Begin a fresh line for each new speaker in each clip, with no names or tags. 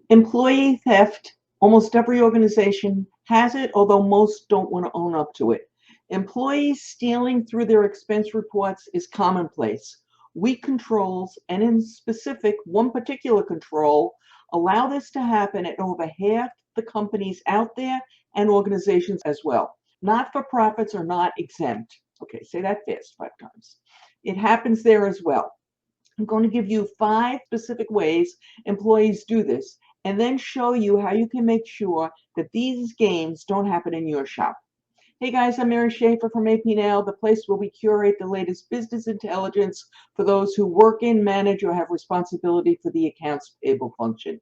Employee theft, almost every organization has it, although most don't want to own up to it. Employees stealing through their expense reports is commonplace. Weak controls, and in specific, one particular control, allow this to happen at over half the companies out there and organizations as well. Not for profits are not exempt. Okay, say that fast 5 times. It happens there as well. I'm going to give you 5 specific ways employees do this and then show you how you can make sure that these games don't happen in your shop. Hey guys, I'm Mary Schaefer from AP Now, the place where we curate the latest business intelligence for those who work in, manage, or have responsibility for the accounts payable function.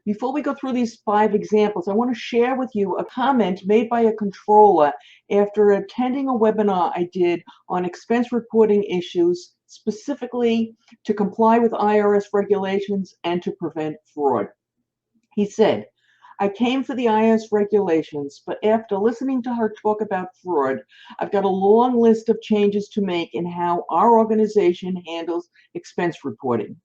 Before we go through these 5 examples, I want to share with you a comment made by a controller after attending a webinar I did on expense reporting issues, specifically to comply with IRS regulations and to prevent fraud. He said, I came for the IRS regulations, but after listening to her talk about fraud, I've got a long list of changes to make in how our organization handles expense reporting.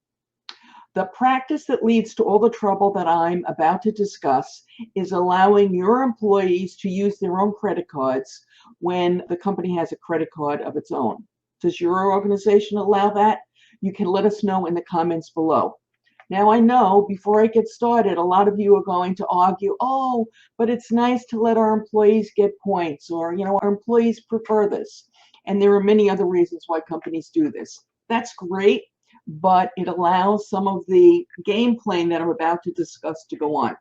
The practice that leads to all the trouble that I'm about to discuss is allowing your employees to use their own credit cards when the company has a credit card of its own. Does your organization allow that? You can let us know in the comments below. Now, I know before I get started, a lot of you are going to argue, oh, but it's nice to let our employees get points, or, our employees prefer this. And there are many other reasons why companies do this. That's great, but it allows some of the game playing that I'm about to discuss to go on.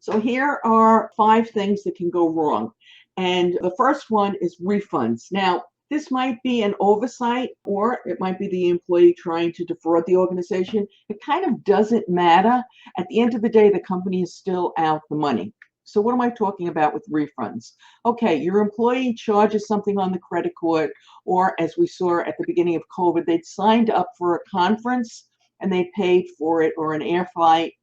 So here are 5 things that can go wrong. And the first one is refunds. Now, this might be an oversight, or it might be the employee trying to defraud the organization. It kind of doesn't matter. At the end of the day, the company is still out the money. So what am I talking about with refunds? Okay, your employee charges something on the credit card, or as we saw at the beginning of COVID, they'd signed up for a conference and they paid for it, or an air flight,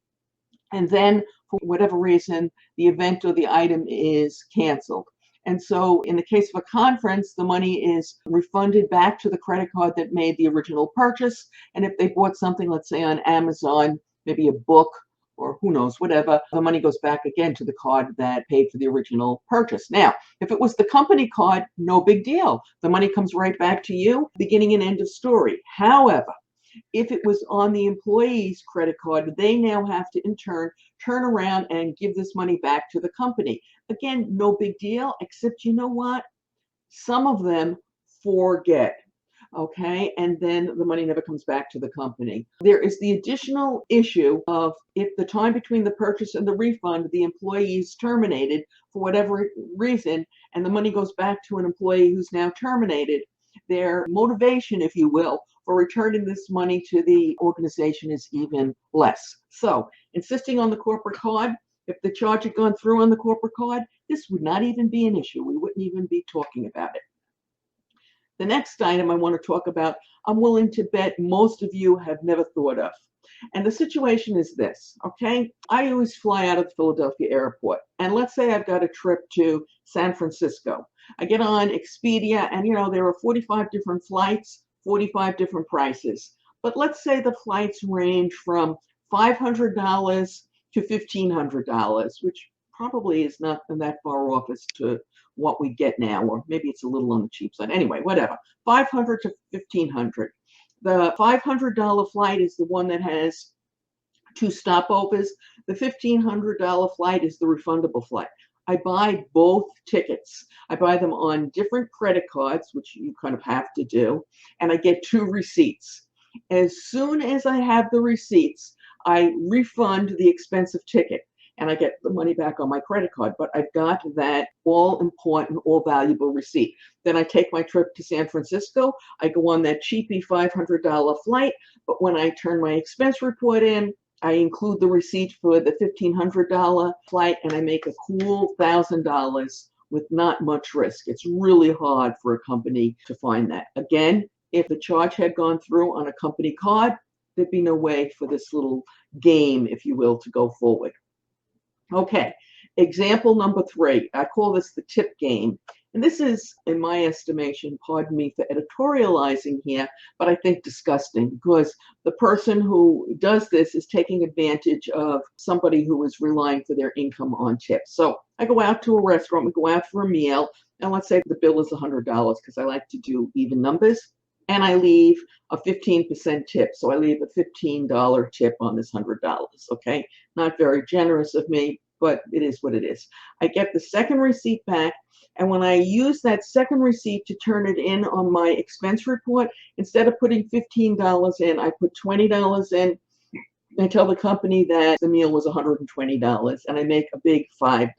and then for whatever reason, the event or the item is canceled. And so in the case of a conference, the money is refunded back to the credit card that made the original purchase. And if they bought something, let's say on Amazon, maybe a book, or who knows, whatever, the money goes back again to the card that paid for the original purchase. Now, if it was the company card, no big deal. The money comes right back to you, beginning and end of story. However, if it was on the employee's credit card, they now have to in turn turn around and give this money back to the company. Again, no big deal, except you know what? Some of them forget. Okay, and then the money never comes back to the company. There is the additional issue of if the time between the purchase and the refund, the employee is terminated for whatever reason, and the money goes back to an employee who's now terminated, their motivation, if you will, for returning this money to the organization is even less. So, insisting on the corporate card, if the charge had gone through on the corporate card, this would not even be an issue. We wouldn't even be talking about it. The next item I want to talk about, I'm willing to bet most of you have never thought of. And the situation is this, okay? I always fly out of the Philadelphia airport. And let's say I've got a trip to San Francisco. I get on Expedia, and there are 45 different flights, 45 different prices. But let's say the flights range from $500 to $1,500, which probably is not that far off as to what we get now, or maybe it's a little on the cheap side. Anyway, whatever, 500 to 1,500. The $500 flight is the one that has 2 stopovers. The $1,500 flight is the refundable flight. I buy both tickets. I buy them on different credit cards, which you kind of have to do, and I get 2 receipts. As soon as I have the receipts, I refund the expensive ticket, and I get the money back on my credit card. But I've got that all-important, all-valuable receipt. Then I take my trip to San Francisco. I go on that cheapy $500 flight, but when I turn my expense report in, I include the receipt for the $1,500 flight, and I make a cool $1,000 with not much risk. It's really hard for a company to find that. Again, if the charge had gone through on a company card, there'd be no way for this little game, if you will, to go forward. Okay, Example number 3, I call this the tip game. And this is, in my estimation, pardon me for editorializing here, but I think disgusting because the person who does this is taking advantage of somebody who is relying for their income on tips. So I go out to a restaurant, we go out for a meal, and let's say the bill is $100 because I like to do even numbers, and I leave a 15% tip. So I leave a $15 tip on this $100, okay? Not very generous of me, but it is what it is. I get the second receipt back, and when I use that second receipt to turn it in on my expense report, instead of putting $15 in, I put $20 in. I tell the company that the meal was $120 and I make a big $5.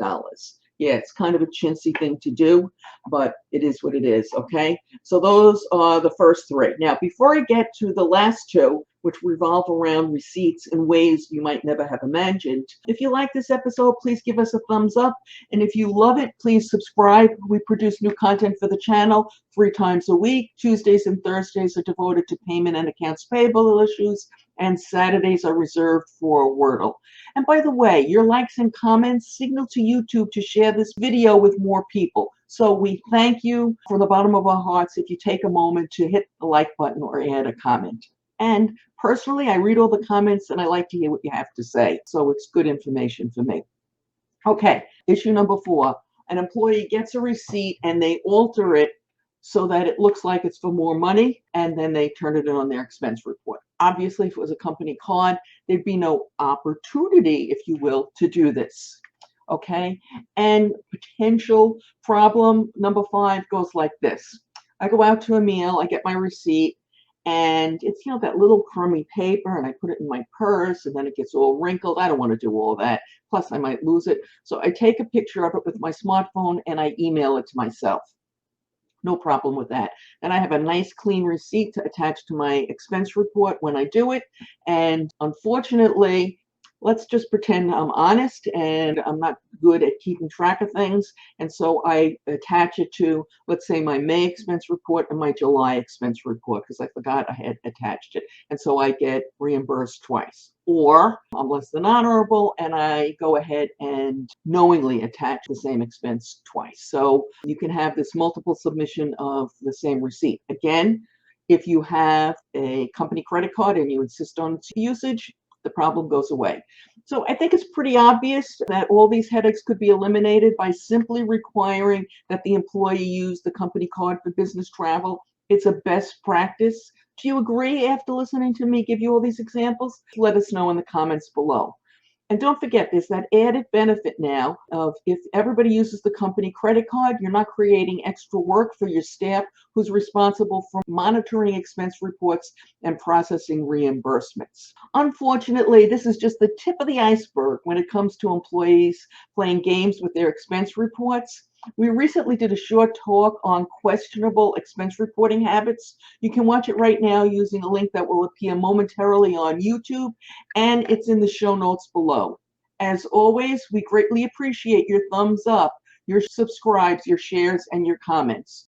Yeah, it's kind of a chintzy thing to do, but it is what it is, okay? So those are the first 3. Now, before I get to the last 2, which revolve around receipts in ways you might never have imagined, if you like this episode, please give us a thumbs up. And if you love it, please subscribe. We produce new content for the channel 3 times a week. Tuesdays and Thursdays are devoted to payment and accounts payable issues, and Saturdays are reserved for Wordle. And by the way, your likes and comments signal to YouTube to share this video with more people. So we thank you from the bottom of our hearts if you take a moment to hit the like button or add a comment. And personally, I read all the comments and I like to hear what you have to say. So it's good information for me. Okay, issue number 4. An employee gets a receipt and they alter it so that it looks like it's for more money, and then they turn it in on their expense report. Obviously, if it was a company card, there'd be no opportunity, if you will, to do this. Okay, and potential problem number 5 goes like this. I go out to a meal, I get my receipt, and it's, you know, that little crummy paper, and I put it in my purse, and then it gets all wrinkled. I don't want to do all that. Plus, I might lose it. So I take a picture of it with my smartphone, and I email it to myself. No problem with that. And I have a nice clean receipt to attach to my expense report when I do it. And unfortunately, let's just pretend I'm honest and I'm not good at keeping track of things. And so I attach it to, let's say, my May expense report and my July expense report because I forgot I had attached it. And so I get reimbursed twice. Or I'm less than honorable and I go ahead and knowingly attach the same expense twice. So you can have this multiple submission of the same receipt. Again, if you have a company credit card and you insist on its usage, the problem goes away. So I think it's pretty obvious that all these headaches could be eliminated by simply requiring that the employee use the company card for business travel. It's a best practice. Do you agree after listening to me give you all these examples? Let us know in the comments below. And don't forget, there's that added benefit now of if everybody uses the company credit card, you're not creating extra work for your staff who's responsible for monitoring expense reports and processing reimbursements. Unfortunately, this is just the tip of the iceberg when it comes to employees playing games with their expense reports. We recently did a short talk on questionable expense reporting habits. You can watch it right now using a link that will appear momentarily on YouTube, and it's in the show notes below. As always, we greatly appreciate your thumbs up, your subscribes, your shares, and your comments.